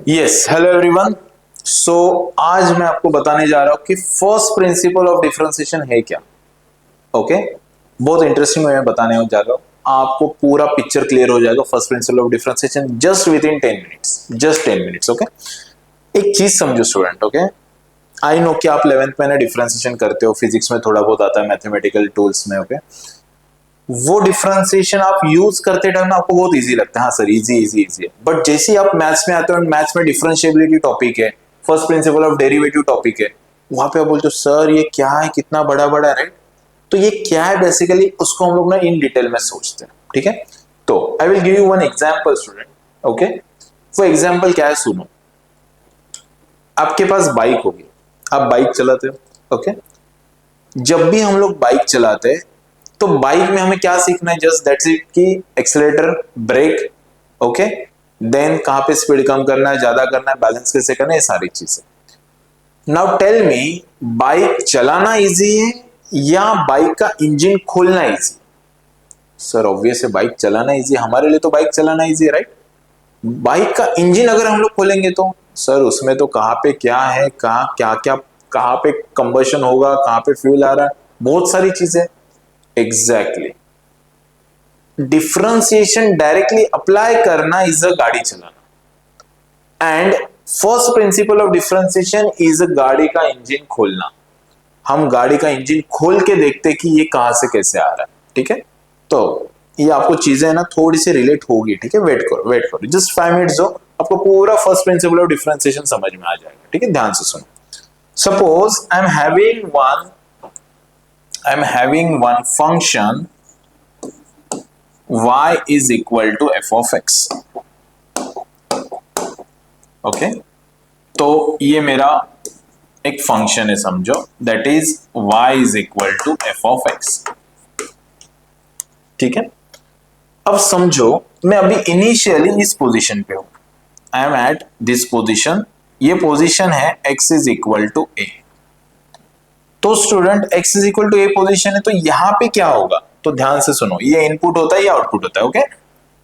Yes hello everyone. सो आज मैं आपको बताने जा रहा हूं कि फर्स्ट प्रिंसिपल ऑफ डिफरेंशिएशन है क्या। ओके बहुत इंटरेस्टिंग मैं बताने जा रहा हूं। आपको पूरा पिक्चर क्लियर हो जाएगा first principle of differentiation just with in 10 minutes, just 10 minutes. Okay एक चीज समझो स्टूडेंट। ओके आई नो कि आप 11th में ना डिफरेंशिएशन करते हो, फिजिक्स में थोड़ा बहुत आता है, मैथमेटिकल टूल्स में। ओके वो डिफरेंशिएशन आप यूज करते टाइम आपको बहुत इजी लगता है, हाँ सर इजी इजी इजी है। बट जैसे ही आप मैथ्स में आते हो, मैथ्स में डिफरेंशिएबिलिटी टॉपिक है, first principle of derivative topic है, वहां पे आप बोलते हो सर ये क्या है, कितना बड़ा बड़ा, राइट। तो ये क्या है बेसिकली, उसको हम लोग ना इन डिटेल में सोचते हैं। ठीक है, तो I will give you one example student. Okay वो एग्जांपल क्या है सुनो। आपके पास बाइक होगी, आप बाइक चलाते हो। ओके जब भी हम लोग बाइक चलाते हैं तो बाइक में हमें क्या सीखना है, जस्ट दैट्स इट कि एक्सीलरेटर, ब्रेक, ओके देन कहां पे स्पीड कम करना है, ज्यादा करना है, बैलेंस कैसे करना है, ये सारी चीजें। नाउ टेल मी, बाइक चलाना इजी है या बाइक का इंजन खोलना इजी? सर ऑब्वियस है बाइक चलाना इजी, हमारे लिए तो बाइक चलाना इजी है, राइट। बाइक का इंजन अगर हम लोग खोलेंगे तो सर उसमें तो कहां पे क्या है, कहां क्या क्या, कहां पे कंबशन होगा, कहां पे फ्यूल आ रहा है, बहुत सारी चीजें। एग्जैक्टली डिफरेंशिएशन डायरेक्टली अप्लाई करना इज अ गाड़ी चलाना, and first principle of differentiation is a गाड़ी का इंजन खोलना। हम गाड़ी का इंजन खोल के देखते कि ये कहां से कैसे आ रहा है। ठीक है, तो ये आपको चीजें ना थोड़ी सी रिलेट होगी। ठीक है, वेट करो जस्ट 5 मिनट्स दो, आपको पूरा फर्स्ट प्रिंसिपल ऑफ डिफरेंशिएशन समझ में आ जाएगा। ठीक है, ध्यान से सुनो। Suppose I am having one function y is equal to f of x। Okay तो ये मेरा एक फंक्शन है समझो, that is y is equal to f of x। ठीक है, अब समझो मैं अभी इनिशियली इस पोजीशन पे हूं, I am at this position, ये पोजीशन है x is equal to a। तो student x is equal to a position है, तो यहां पे क्या होगा, तो ध्यान से सुनो, ये इनपुट होता है या आउटपुट होता है। ओके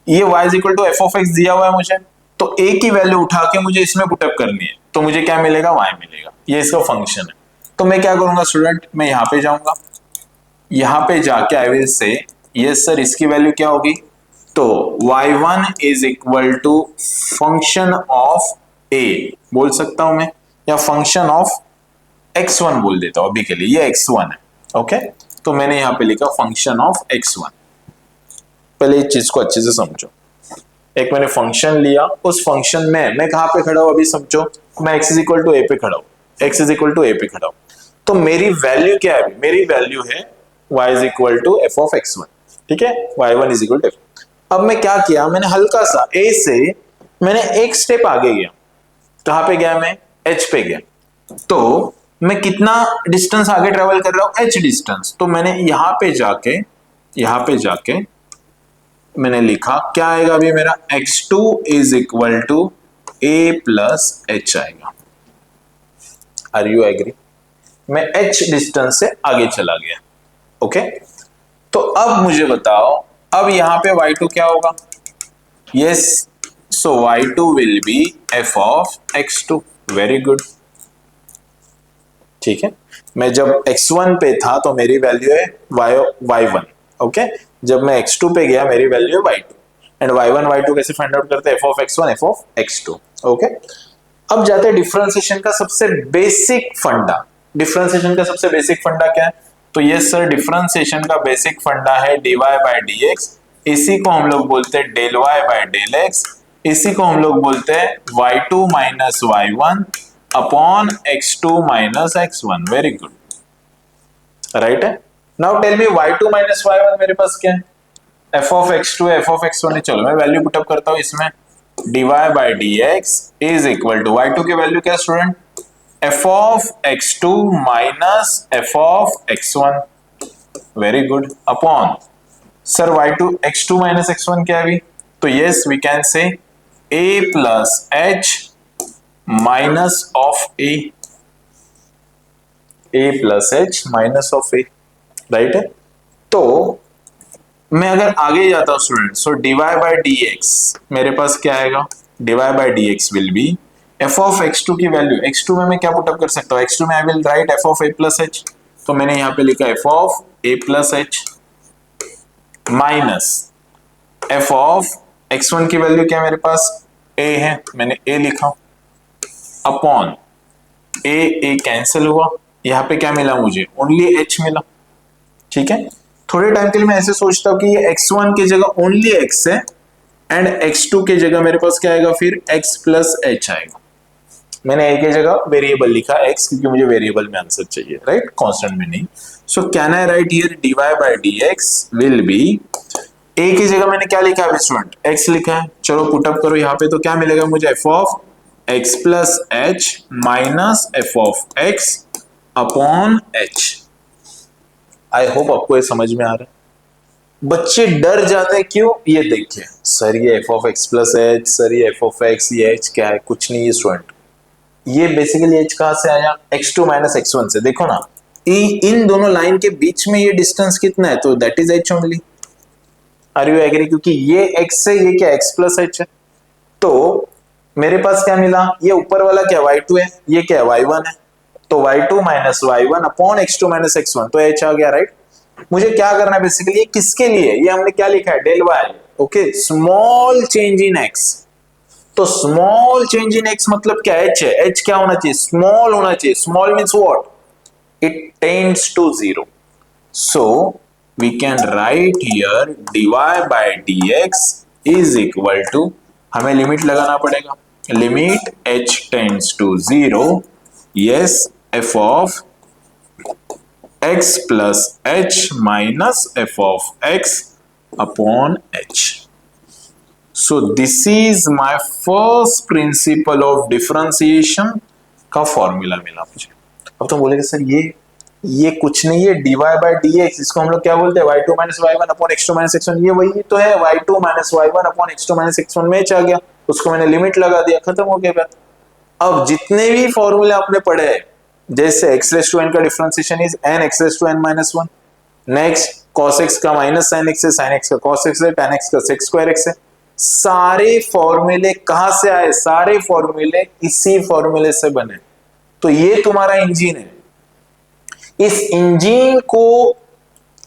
ये y is equal to f of x दिया हुआ है मुझे, तो a की वैल्यू उठा के मुझे इसमें पुटअप करनी है, तो मुझे क्या मिलेगा, y मिलेगा, ये इसका फंक्शन है। तो मैं क्या करूंगा स्टूडेंट, मैं यहां पे जाऊंगा, यहां पे जाके I will say yes sir इसकी वैल्यू क्या होगी, तो y1 is equal to function of a बोल सकता हूं मैं, या फंक्शन ऑफ x1 बोल देता हूं अभी के लिए, ये x1 है। ओके तो मैंने यहां पे लिखा फंक्शन ऑफ x1। पहले इस चीज को अच्छे से समझो, एक मैंने फंक्शन लिया, उस फंक्शन में मैं कहां पे खड़ा हूं अभी समझो, मैं x इज इक्वल टू ए पे खड़ा हूं, x इज इक्वल टू ए पे खड़ा हूं, तो मेरी वैल्यू क्या है, मेरी वैल्यू है y is equal to F of x1। ठीक है, y1 is equal to F. अब मैं क्या किया, मैंने हल्का सा a से मैंने एक स्टेप आगे गया, कहां पे गया, मैं h पे गया, तो मैं कितना डिस्टेंस आगे ट्रेवल कर रहा हूं, h डिस्टेंस। तो मैंने यहां पे जाके मैंने लिखा क्या आएगा अभी मेरा, x2 is equal to a plus h आएगा। आर यू एग्री, मैं h डिस्टेंस से आगे चला गया। ओके तो अब मुझे बताओ, अब यहां पे y2 क्या होगा, yes so y2 will be f of x2। Very good. ठीक है, मैं जब x1 पे था तो मेरी वैल्यू है y1। ओके जब मैं x2 पे गया मेरी वैल्यू है y2, एंड y1 y2 कैसे फाइंड आउट करते हैं, f of x1 f of x2। Okay अब जाते हैं डिफरेंशिएशन का सबसे बेसिक फंडा। डिफरेंशिएशन का सबसे बेसिक फंडा क्या है, तो यस सर डिफरेंशिएशन का बेसिक फंडा है dy बाय dx, इसी को हम लोग बोलते हैं del y by del x, इसी को हम लोग बोलते हैं y2 minus y1 upon x2 minus x1। Very good, right है। Now tell me y2 minus y1 मेरे पास क्या है, f of x2 f of x1 है। चलो मैं वैल्यू पुटअप करता हूं इसमें, dy by dx is equal to y2 की वैल्यू क्या student, f of x2 minus f of x1। Very good, upon sir y2 x2 minus x1 क्या है अभी, तो yes we can say a plus h minus of a plus h minus of a, right है। तो मैं अगर आगे जाता हूं student, so dy by dx मेरे पास क्या आएगा, dy by dx will B F of x2 की वैल्यू, x2 में मैं क्या पुटअप कर सकता हूँ, x2 में I will write F of a plus H, तो मैंने यहाँ पे लिखा F of a plus H minus F of x1 की वैल्यू क्या मेरे पास a है, मैंने a लिखा, अपॉन a कैंसिल हुआ, यहाँ पे क्या मिला मुझे, ओनली h मिला। ठीक है, थोड़े टाइम के लिए मैं ऐसे सोचता हूँ कि ये x1 की जगह ओनली x है एंड x2 की जगह मेरे पास क्या आएगा, फिर x प्लस h आएगा। मैंने a की जगह वेरिएबल लिखा x क्योंकि मुझे वेरिएबल में आंसर चाहिए, राइट, कांस्टेंट में नहीं। So can I write here dy by dx will be, a की जगह मैंने क्या लिखा है स्टूडेंट, x लिखा है, चलो पुटअप करो यहाँ पे, तो क्या मिलेगा मुझे, f of x plus h minus f of x upon h। I hope आपको ये समझ में आ रहा है। बच्चे डर जाते हैं, क्यों, ये देखिए सर ये F of x plus H, sir ये एफ ऑफ एक्स, ये एच क्या है, कुछ नहीं है स्टूडेंट, ये बेसिकली एच कहां से आया, x2 माइनस x1 से। देखो ना इन दोनों लाइन के बीच में ये डिस्टेंस कितना है, तो that is H only. Are you agree, क्योंकि ये x है, ये क्या x प्लस एच है, तो मेरे पास क्या मिला, ये ऊपर वाला क्या y2 है, ये क्या है y1 है, तो y2 minus y1 upon x2 minus x1, तो h आ गया, राइट। मुझे क्या करना है बेसिकली, किसके लिए, ये हमने क्या लिखा है, del y, okay, small change in x, तो स्मॉल चेंज इन x मतलब क्या, h है, h क्या होना चाहिए, स्मॉल होना चाहिए, small means what, it tends to 0, so we can write here dy by dx is equal to, हमें लिमिट लगाना पड़ेगा, limit h tends to 0, yes f of x plus h minus f of x upon h. So this is my first principle of differentiation का formula मिला मुझे। अब तो बोलेगा sir ये कुछ नहीं है, dy by dx, इसको हम लोग क्या बोलते हैं, y2 minus y1 upon x2 minus x1, ये वही तो है, y2 minus y1 upon x2 minus x1 में h आ गया, उसको मैंने लिमिट लगा दिया, खत्म हो गया बात। अब जितने भी फॉर्मूले आपने पढ़े हैं, जैसे x रेस टू n का differentiation is n x raise to n minus 1, next cos x का माइनस sin x है, sin x का cos x है, tan x का sec स्क्वायर x है, सारे फॉर्मूले कहां से आए, सारे फॉर्मूले इसी फॉर्मूले से बने। तो ये तुम्हारा इंजन है, इस इंजन को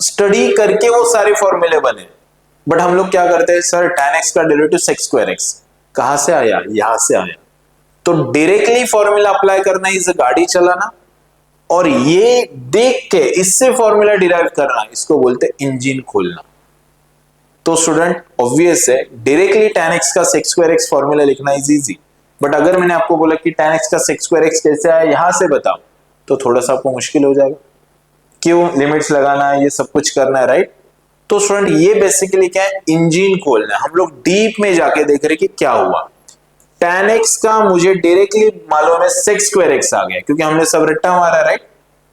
स्टडी करके वो सारे फॉर्मूले बने। बट हम लोग क्या करते हैं, सर tan x का डेरिवेटिव sec स्क्वायर x कहां से आया, यहां से आया, तो डायरेक्टली फॉर्मूला अप्लाई करना इज गाड़ी चलाना, और ये देख के इससे फॉर्मूला डिराइव करना, इसको बोलते हैं इंजन खोलना। तो स्टूडेंट ऑब्वियस है डायरेक्टली tan x का sec स्क्वायर x फॉर्मूला लिखना इज इजी, बट अगर मैंने आपको बोला कि tan x का sec स्क्वायर x कैसे आया, यहां से बताओ, तो थोड़ा सा आपको मुश्किल हो जाएगा, क्यों, लिमिट्स लगाना है, ये सब कुछ करना है, राइट। तो स्टूडेंट ये बेसिकली क्या है, इंजन खोलना है। हम लोग डीप में जाके देख रहे कि क्या हुआ, tan x का मुझे डायरेक्टली मालूम है sec स्क्वायर x आ गया, क्योंकि हमने सब रट्टा मारा, राइट,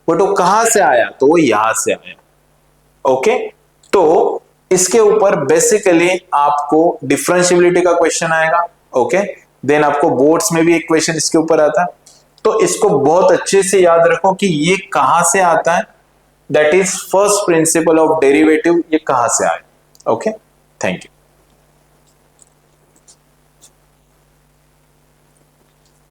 बट वो कहां से आया, तो वो यहां से आया, ओके। तो इसके ऊपर बेसिकली आपको डिफरेंशिएबिलिटी का क्वेश्चन आएगा, ओके, देन आपको बोर्ड्स में भी एक क्वेश्चन इसके ऊपर आता है, तो इसको बहुत अच्छे से याद रखो कि ये कहां से आता है, that is first principle of derivative, ये कहां से आया, ओके, थैंक यू।